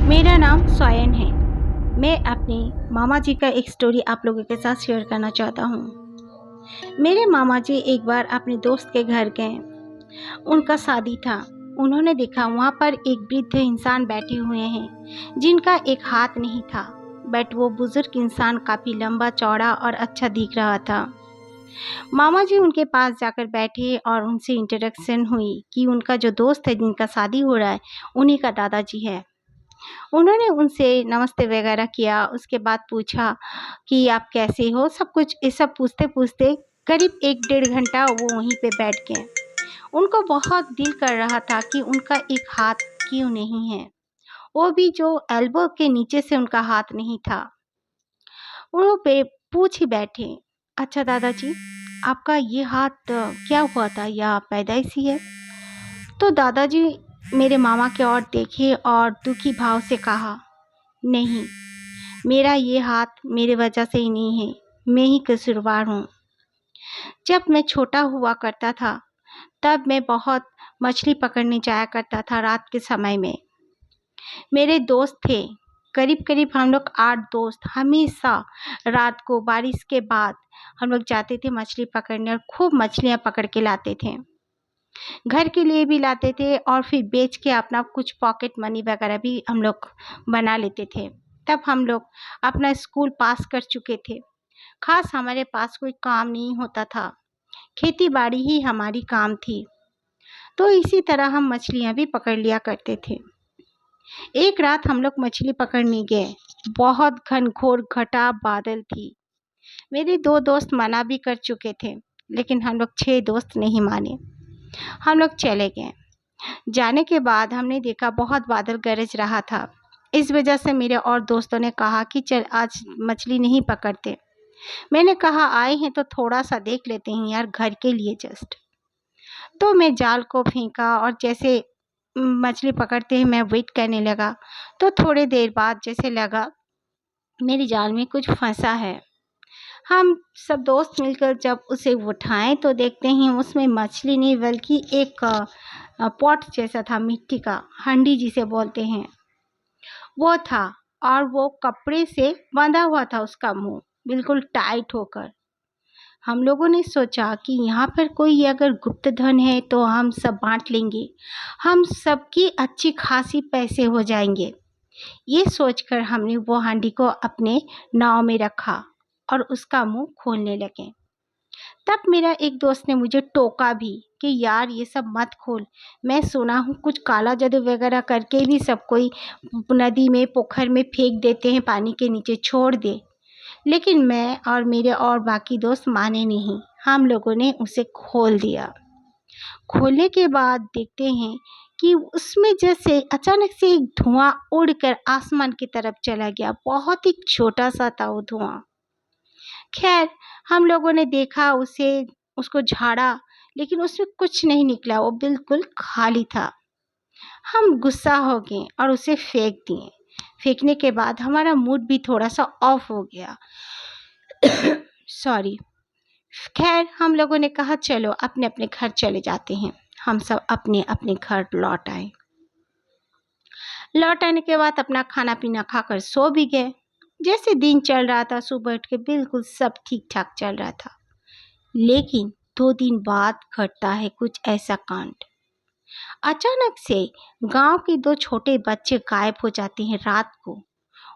मेरा नाम सोयन है। मैं अपने मामा जी का एक स्टोरी आप लोगों के साथ शेयर करना चाहता हूँ। मेरे मामा जी एक बार अपने दोस्त के घर गए। उनका शादी था। उन्होंने देखा वहाँ पर एक वृद्ध इंसान बैठे हुए हैं जिनका एक हाथ नहीं था, बट वो बुजुर्ग इंसान काफ़ी लंबा चौड़ा और अच्छा दिख रहा था। मामा जी उनके पास जाकर बैठे और उनसे इंट्रोडक्शन हुई कि उनका जो दोस्त है जिनका शादी हो रहा है उन्हीं का दादाजी है। उन्होंने उनसे नमस्ते वगैरह किया, उसके बाद पूछा कि आप कैसे हो, सब कुछ ये सब पूछते-पूछते करीब 1 डेढ़ घंटा वो वहीं पे बैठ गए। उनको बहुत दिल कर रहा था कि उनका एक हाथ क्यों नहीं है, वो भी जो एल्बो के नीचे से उनका हाथ नहीं था। वो पे पूछ ही बैठे, "अच्छा दादाजी, आपका ये हाथ क्या हुआ था या पैदाइशी है?" तो दादाजी मेरे मामा की ओर देखे और दुखी भाव से कहा, "नहीं, मेरा ये हाथ मेरे वजह से ही नहीं है, मैं ही कसूरवार हूँ। जब मैं छोटा हुआ करता था, तब मैं बहुत मछली पकड़ने जाया करता था रात के समय में। मेरे दोस्त थे, करीब-करीब हम लोग 8 दोस्त हमेशा रात को बारिश के बाद हम लोग जाते थे मछली पकड़ने और खूब मछलियाँ पकड़ के लाते थे। घर के लिए भी लाते थे और फिर बेच के अपना कुछ पॉकेट मनी वगैरह भी हम लोग बना लेते थे। तब हम लोग अपना स्कूल पास कर चुके थे। खास हमारे पास कोई काम नहीं होता था, खेती-बाड़ी ही हमारी काम थी। तो इसी तरह हम मछलियाँ भी पकड़ लिया करते थे। एक रात हम लोग मछली पकड़ने गए। बहुत घनघोर घटा बादल थी। मेरे 2 दोस्त मना भी कर चुके थे, लेकिन हम लोग 6 दोस्त नहीं माने। हम लोग चले गए। जाने के बाद हमने देखा बहुत बादल गरज रहा था। इस वजह से मेरे और दोस्तों ने कहा कि चल आज मछली नहीं पकड़ते। मैंने कहा आए हैं तो थोड़ा-सा देख लेते हैं यार, घर के लिए जस्ट। तो मैं जाल को फेंका और जैसे मछली पकड़ते ही मैं वेट करने लगा, तो थोड़ी देर बाद जैसे लगा मेरी जाल में कुछ फँसा है। हम सब दोस्त मिलकर जब उसे उठाएँ तो देखते हैं उसमें मछली नहीं बल्कि एक पॉट जैसा था, मिट्टी का, हंडी जिसे बोलते हैं, वो था। और वो कपड़े से बंधा हुआ था उसका मुँह, बिल्कुल टाइट होकर। हम लोगों ने सोचा कि यहाँ पर कोई अगर गुप्त धन है तो हम सब बाँट लेंगे। हम सबकी अच्छी खासी पैसे हो जाएँगे। ये सोचकर हमने वो हांडी को अपने नाव में रखा और उसका मुँह खोलने लगे। तब मेरा एक दोस्त ने मुझे टोका भी कि यार ये सब मत खोल। मैं सुना हूँ कुछ काला जादू वगैरह करके भी सब कोई नदी में, पोखर में फेंक देते हैं, पानी के नीचे छोड़ दे। लेकिन मैं और मेरे और बाकी दोस्त माने नहीं। हम लोगों ने उसे खोल दिया। खोलने के बाद देखते हैं कि उसमें जैसे अचानक से एक धुआं उड़कर आसमान की तरफ चला गया। बहुत ही छोटा-सा था वो धुआं। खैर हम लोगों ने देखा उसे, उसको झाड़ा, लेकिन उसमें कुछ नहीं निकला, वो बिल्कुल खाली था। हम गुस्सा हो गए और उसे फेंक दिए। फेंकने के बाद हमारा मूड भी थोड़ा-सा ऑफ हो गया। सॉरी। खैर हम लोगों ने कहा चलो अपने-अपने घर चले जाते हैं। हम सब अपने-अपने घर लौट आए। लौट आने के बाद अपना खाना-पीना खाकर सो भी गए। जैसे दिन चल रहा था, सुबह उठ के बिल्कुल सब ठीक-ठाक चल रहा था। लेकिन 2 दिन बाद घटता है कुछ ऐसा कांड। अचानक से गाँव के 2 छोटे बच्चे गायब हो जाते हैं रात को।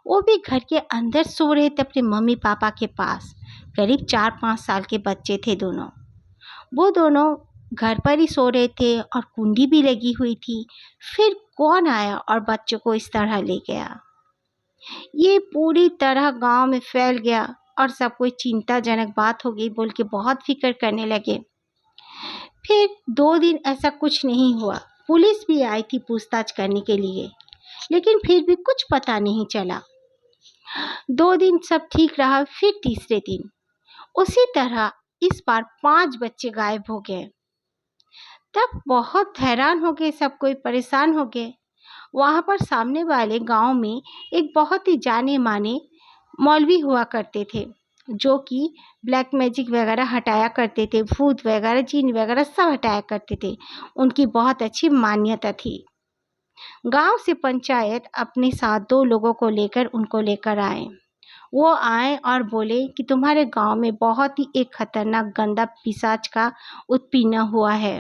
वो भी घर के अंदर सो रहे थे अपने मम्मी-पापा के पास। करीब 4-5 साल के बच्चे थे दोनों। वो दोनों घर पर ही सो रहे थे और कुंडी भी लगी हुई थी। फिर कौन आया और बच्चों को इस तरह ले गया? ये पूरी तरह गाँव में फैल गया और सब कोई चिंताजनक बात हो गई बोल के बहुत फ़िक्र करने लगे। फिर 2 दिन ऐसा कुछ नहीं हुआ। पुलिस भी आई थी पूछताछ करने के लिए, लेकिन फिर भी कुछ पता नहीं चला। 2 दिन सब ठीक रहा, फिर तीसरे दिन उसी तरह इस बार 5 बच्चे गायब हो गए। तब बहुत हैरान हो गए, सब कोई परेशान हो गए। वहाँ पर सामने वाले गांव में एक बहुत ही जाने-माने मौलवी हुआ करते थे, जो कि ब्लैक मैजिक वगैरह हटाया करते थे, भूत वगैरह, जिन वगैरह सब हटाया करते थे। उनकी बहुत अच्छी मान्यता थी। गांव से पंचायत अपने साथ 2 लोगों को लेकर उनको लेकर आए। वो आए और बोले कि तुम्हारे गांव में बहुत ही एक खतरनाक गंदा पिशाच का उत्पीड़न हुआ है।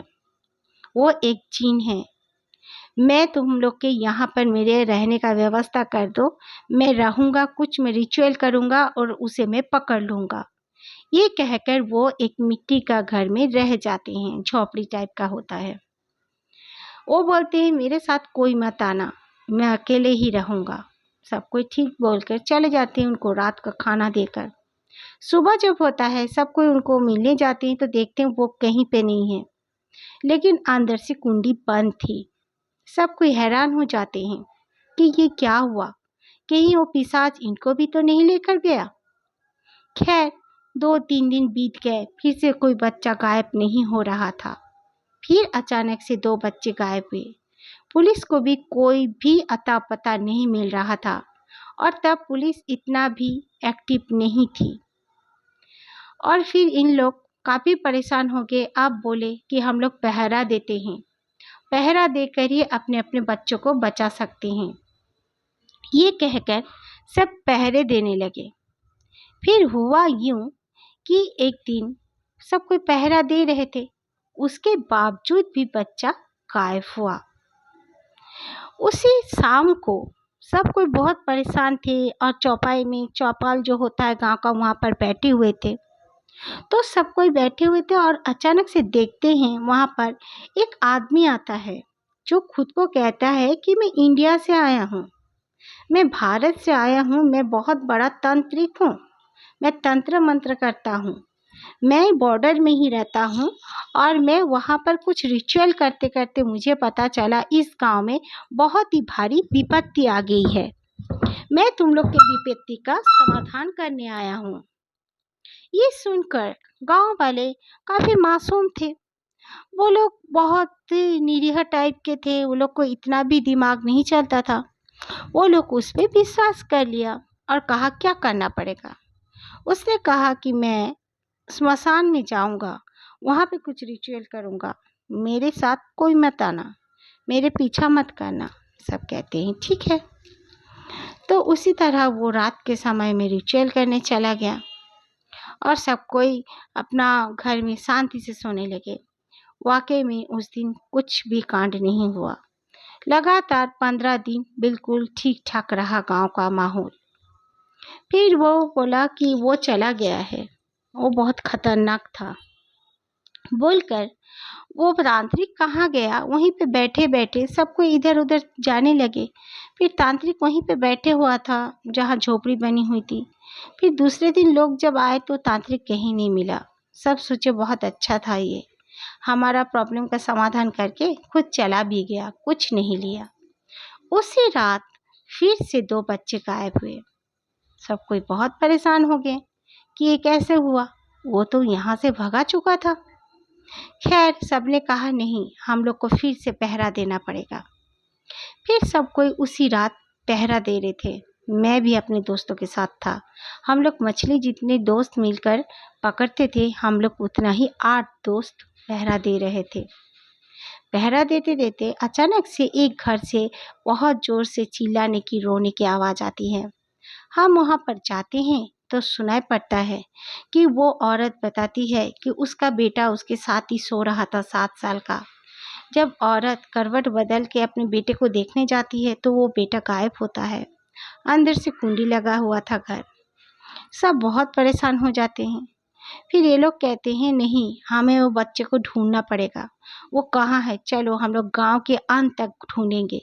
वो एक जीन है। मैं तुम लोग के यहाँ पर मेरे रहने का व्यवस्था कर दो। मैं रहूँगा, कुछ मैं रिचुअल करूँगा और उसे मैं पकड़ लूँगा। ये कहकर वो एक मिट्टी का घर में रह जाते हैं, झोपड़ी टाइप का होता है। वो बोलते हैं मेरे साथ कोई मत आना, मैं अकेले ही रहूँगा। सब कोई ठीक बोलकर चले जाते हैं उनको रात का खाना देकर। सुबह जब होता है सब कोई उनको मिलने जाते हैं तो देखते हैं वो कहीं पे नहीं है, लेकिन अंदर से कुंडी बंद थी। सब कोई हैरान हो जाते हैं कि ये क्या हुआ, कहीं वो पिशाच इनको भी तो नहीं लेकर गया। खैर 2-3 दिन बीत गए, फिर से कोई बच्चा गायब नहीं हो रहा था। फिर अचानक से 2 बच्चे गायब हुए। पुलिस को भी कोई भी अता पता नहीं मिल रहा था और तब पुलिस इतना भी एक्टिव नहीं थी। और फिर इन लोग काफ़ी परेशान हो गए। अब बोले कि हम लोग पहरा देते हैं, पहरा देकर ही अपने अपने बच्चों को बचा सकते हैं। ये कहकर सब पहरे देने लगे। फिर हुआ यूं कि एक दिन सब कोई पहरा दे रहे थे, उसके बावजूद भी बच्चा गायब हुआ। उसी शाम को सब कोई बहुत परेशान थे और चौपाई में चौपाल जो होता है गांव का, वहाँ पर बैठे हुए थे। तो सब कोई बैठे हुए थे और अचानक से देखते हैं वहाँ पर एक आदमी आता है जो खुद को कहता है कि मैं इंडिया से आया हूँ, मैं भारत से आया हूँ, मैं बहुत बड़ा तांत्रिक हूँ, मैं तंत्र मंत्र करता हूँ, मैं बॉर्डर में ही रहता हूँ और मैं वहाँ पर कुछ रिचुअल करते करते मुझे पता चला इस गांव में बहुत ही भारी विपत्ति आ गई है। मैं तुम लोग के विपत्ति का समाधान करने आया हूँ। ये सुनकर गांव वाले काफ़ी मासूम थे। वो लोग बहुत निरीह टाइप के थे, वो लोग को इतना भी दिमाग नहीं चलता था। वो लोग उस पर विश्वास कर लिया और कहा क्या करना पड़ेगा। उसने कहा कि मैं स्मशान में जाऊंगा, वहाँ पे कुछ रिचुअल करूंगा, मेरे साथ कोई मत आना, मेरे पीछा मत करना। सब कहते हैं ठीक है। तो उसी तरह वो रात के समय में रिचुअल करने चला गया और सब कोई अपना घर में शांति से सोने लगे। वाकई में उस दिन कुछ भी कांड नहीं हुआ। लगातार 15 दिन बिल्कुल ठीक ठाक रहा गांव का माहौल। फिर वो बोला कि वो चला गया है, वो बहुत खतरनाक था बोलकर वो तांत्रिक कहाँ गया। वहीं पे बैठे बैठे सब कोई इधर उधर जाने लगे। फिर तांत्रिक वहीं पे बैठे हुआ था जहाँ झोपड़ी बनी हुई थी। फिर दूसरे दिन लोग जब आए तो तांत्रिक कहीं नहीं मिला। सब सोचे बहुत अच्छा था, ये हमारा प्रॉब्लम का समाधान करके खुद चला भी गया, कुछ नहीं लिया। उसी रात फिर से 2 बच्चे गायब हुए। सब कोई बहुत परेशान हो गए कि ये कैसे हुआ, वो तो यहाँ से भगा चुका था। खैर सबने कहा नहीं, हम लोग को फिर से पहरा देना पड़ेगा। फिर सब कोई उसी रात पहरा दे रहे थे। मैं भी अपने दोस्तों के साथ था। हम लोग मछली जितने दोस्त मिलकर पकड़ते थे, हम लोग उतना ही 8 दोस्त पहरा दे रहे थे। पहरा देते देते अचानक से एक घर से बहुत जोर से चिल्लाने की, रोने की आवाज़ आती है। हम वहाँ पर जाते हैं तो सुनाई पड़ता है कि वो औरत बताती है कि उसका बेटा उसके साथ ही सो रहा था 7 साल का। जब औरत करवट बदल के अपने बेटे को देखने जाती है तो वो बेटा गायब होता है। अंदर से कुंडी लगा हुआ था घर। सब बहुत परेशान हो जाते हैं। फिर ये लोग कहते हैं नहीं, हमें वो बच्चे को ढूंढना पड़ेगा। वो कहाँ है, चलो हम लोग गांव के अंत तक ढूंढेंगे।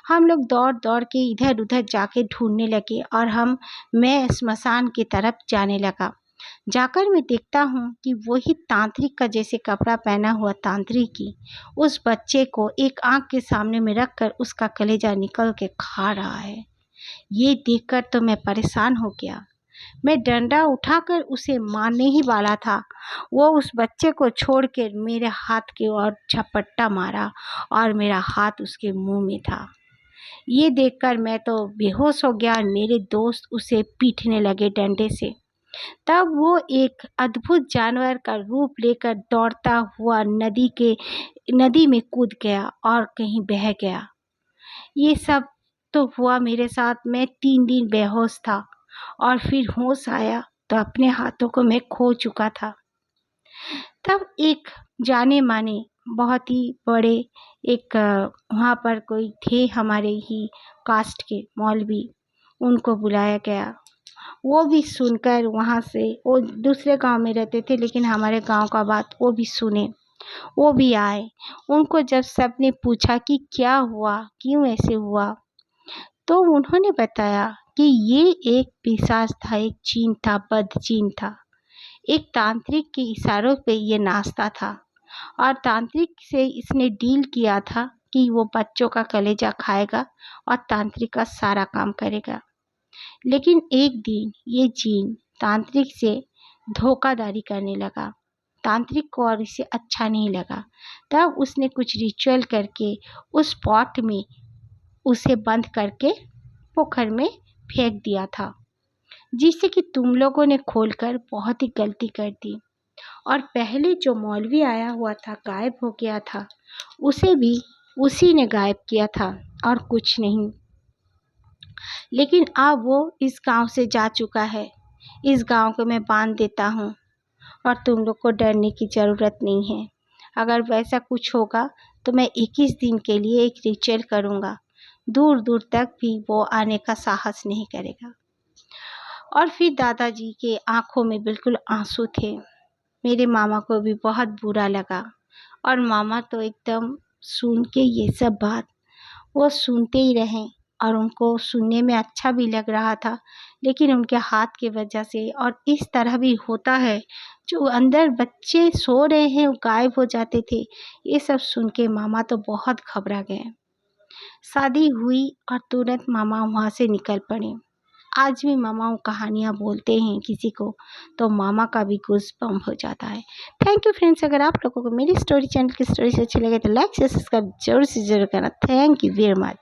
हम लोग दौड़ दौड़ के इधर उधर जाके ढूंढने लगे और मैं स्मशान की तरफ जाने लगा। जाकर मैं देखता हूँ कि वही तांत्रिक का जैसे कपड़ा पहना हुआ तांत्रिक ही उस बच्चे को एक आंख के सामने में रख कर उसका कलेजा निकल के खा रहा है। ये देखकर तो मैं परेशान हो गया। मैं डंडा उठाकर उसे मारने ही वाला था, वो उस बच्चे को छोड़ के मेरे हाथ की ओर झपट्टा मारा और मेरा हाथ उसके मुंह में था। ये देखकर मैं तो बेहोश हो गया और मेरे दोस्त उसे पीटने लगे डंडे से। तब वो एक अद्भुत जानवर का रूप लेकर दौड़ता हुआ नदी में कूद गया और कहीं बह गया। ये सब तो हुआ मेरे साथ। मैं 3 दिन बेहोश था और फिर होश आया तो अपने हाथों को मैं खो चुका था। तब एक जाने-माने बहुत ही बड़े एक वहाँ पर कोई थे हमारे ही कास्ट के मौलवी, उनको बुलाया गया। वो भी सुनकर वहाँ से, वो दूसरे गाँव में रहते थे लेकिन हमारे गाँव का बात वो भी सुने, वो भी आए। उनको जब सबने पूछा कि क्या हुआ, क्यों ऐसे हुआ, तो उन्होंने बताया कि ये एक पिशाच था, एक जीन था, बदजीन था। एक तांत्रिक के इशारों पे ये नाचता था और तांत्रिक से इसने डील किया था कि वो बच्चों का कलेजा खाएगा और तांत्रिक का सारा काम करेगा। लेकिन एक दिन ये जीन तांत्रिक से धोखाधड़ी करने लगा। तांत्रिक को और इसे अच्छा नहीं लगा। तब उसने कुछ रिचुअल करके उस पॉट में उसे बंद करके पोखर में फेंक दिया था, जिससे कि तुम लोगों ने खोलकर बहुत ही गलती कर दी। और पहले जो मौलवी आया हुआ था, गायब हो गया था, उसे भी उसी ने गायब किया था और कुछ नहीं। लेकिन अब वो इस गांव से जा चुका है। इस गांव को मैं बांध देता हूँ और तुम लोग को डरने की ज़रूरत नहीं है। अगर वैसा कुछ होगा तो मैं 21 दिन के लिए एक रिचुअल करूँगा। दूर दूर तक भी वो आने का साहस नहीं करेगा। और फिर दादाजी के आंखों में बिल्कुल आंसू थे। मेरे मामा को भी बहुत बुरा लगा और मामा तो एकदम सुन के ये सब बात वो सुनते ही रहे और उनको सुनने में अच्छा भी लग रहा था। लेकिन उनके हाथ की वजह से, और इस तरह भी होता है जो अंदर बच्चे सो रहे हैं वो गायब हो जाते थे, ये सब सुन के मामा तो बहुत घबरा गए। शादी हुई और तुरंत मामा वहाँ से निकल पड़े। आज भी मामा वो कहानियाँ बोलते हैं किसी को तो मामा का भी गूज़ बम्प हो जाता है। Thank you friends. अगर आप लोगों को मेरी स्टोरी, चैनल की स्टोरी से अच्छी लगे तो लाइक से सब्सक्राइब जरूर से जरूर करना। Thank you very much.